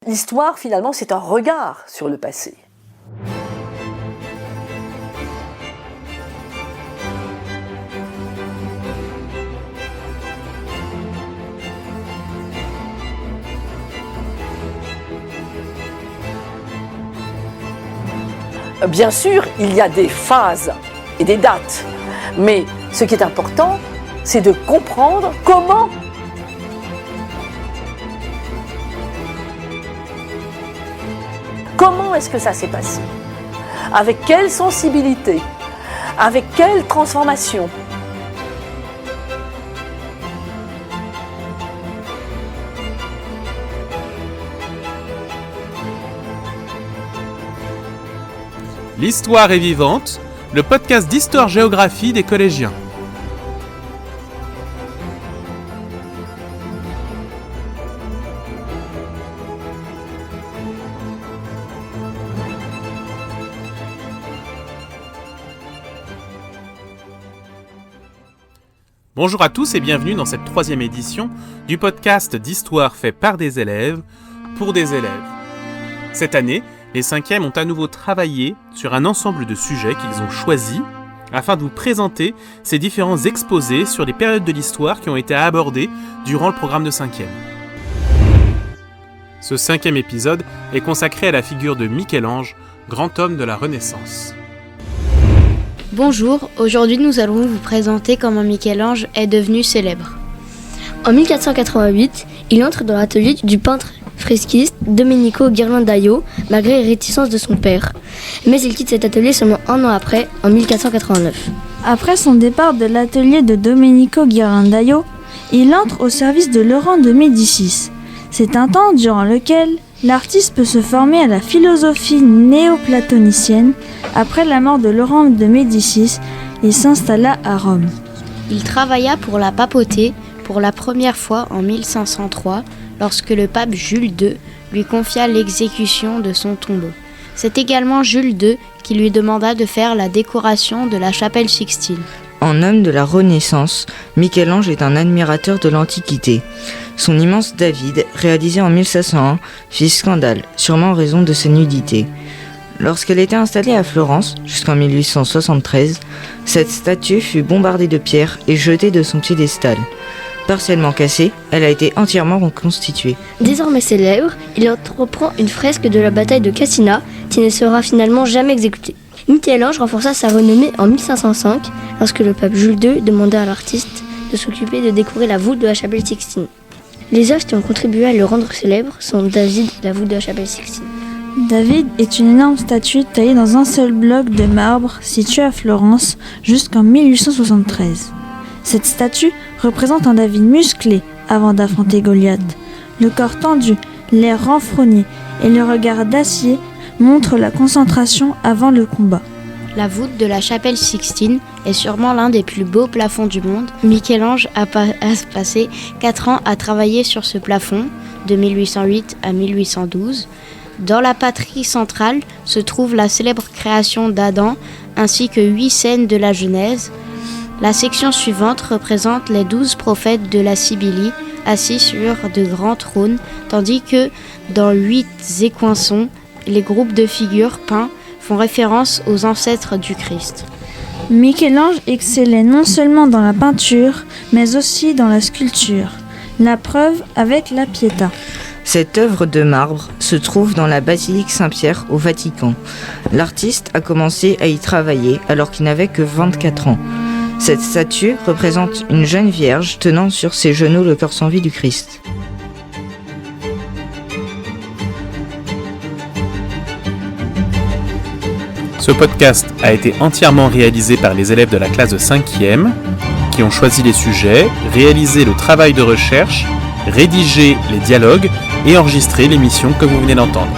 l'histoire, finalement, c'est un regard sur le passé. Bien sûr, il y a des phases et des dates, mais ce qui est important, c'est de comprendre comment est-ce que ça s'est passé, avec quelle sensibilité, avec quelle transformation. L'histoire est vivante, le podcast d'histoire-géographie des collégiens. Bonjour à tous et bienvenue dans cette 3e édition du podcast d'histoire fait par des élèves, pour des élèves. Cette année, les 5e ont à nouveau travaillé sur un ensemble de sujets qu'ils ont choisis afin de vous présenter ces différents exposés sur les périodes de l'histoire qui ont été abordées durant le programme de 5e. Ce 5e épisode est consacré à la figure de Michel-Ange, grand homme de la Renaissance. Bonjour, aujourd'hui nous allons vous présenter comment Michel-Ange est devenu célèbre. En 1488, il entre dans l'atelier du peintre fresquiste Domenico Ghirlandaio, malgré les réticences de son père. Mais il quitte cet atelier seulement un an après, en 1489. Après son départ de l'atelier de Domenico Ghirlandaio, il entre au service de Laurent de Médicis. C'est un temps durant lequel l'artiste peut se former à la philosophie néoplatonicienne. Après la mort de Laurent de Médicis, il s'installa à Rome. Il travailla pour la papauté pour la première fois en 1503, lorsque le pape Jules II lui confia l'exécution de son tombeau. C'est également Jules II qui lui demanda de faire la décoration de la chapelle Sixtine. En homme de la Renaissance, Michel-Ange est un admirateur de l'Antiquité. Son immense David, réalisé en 1501, fit scandale, sûrement en raison de sa nudité. Lorsqu'elle était installée à Florence, jusqu'en 1873, cette statue fut bombardée de pierres et jetée de son piédestal. Partiellement cassée, elle a été entièrement reconstituée. Désormais célèbre, il entreprend une fresque de la bataille de Cassina, qui ne sera finalement jamais exécutée. Michel-Ange renforça sa renommée en 1505, lorsque le pape Jules II demanda à l'artiste de s'occuper de décorer la voûte de la chapelle Sixtine. Les œuvres qui ont contribué à le rendre célèbre sont David et la voûte de la chapelle Sixtine. David est une énorme statue taillée dans un seul bloc de marbre situé à Florence jusqu'en 1873. Cette statue représente un David musclé avant d'affronter Goliath. Le corps tendu, l'air renfrogné et le regard d'acier montrent la concentration avant le combat. La voûte de la chapelle Sixtine est sûrement l'un des plus beaux plafonds du monde. Michel-Ange a passé 4 ans à travailler sur ce plafond, de 1808 à 1812. Dans la patrie centrale se trouve la célèbre création d'Adam, ainsi que 8 scènes de la Genèse. La section suivante représente les 12 prophètes de la Sibyllie, assis sur de grands trônes, tandis que dans 8 écoinçons, les groupes de figures peints font référence aux ancêtres du Christ. Michel-Ange excellait non seulement dans la peinture, mais aussi dans la sculpture. La preuve avec la Pietà. Cette œuvre de marbre se trouve dans la basilique Saint-Pierre au Vatican. L'artiste a commencé à y travailler alors qu'il n'avait que 24 ans. Cette statue représente une jeune vierge tenant sur ses genoux le corps sans vie du Christ. Ce podcast a été entièrement réalisé par les élèves de la classe de 5e qui ont choisi les sujets, réalisé le travail de recherche, rédigé les dialogues et enregistré l'émission que vous venez d'entendre.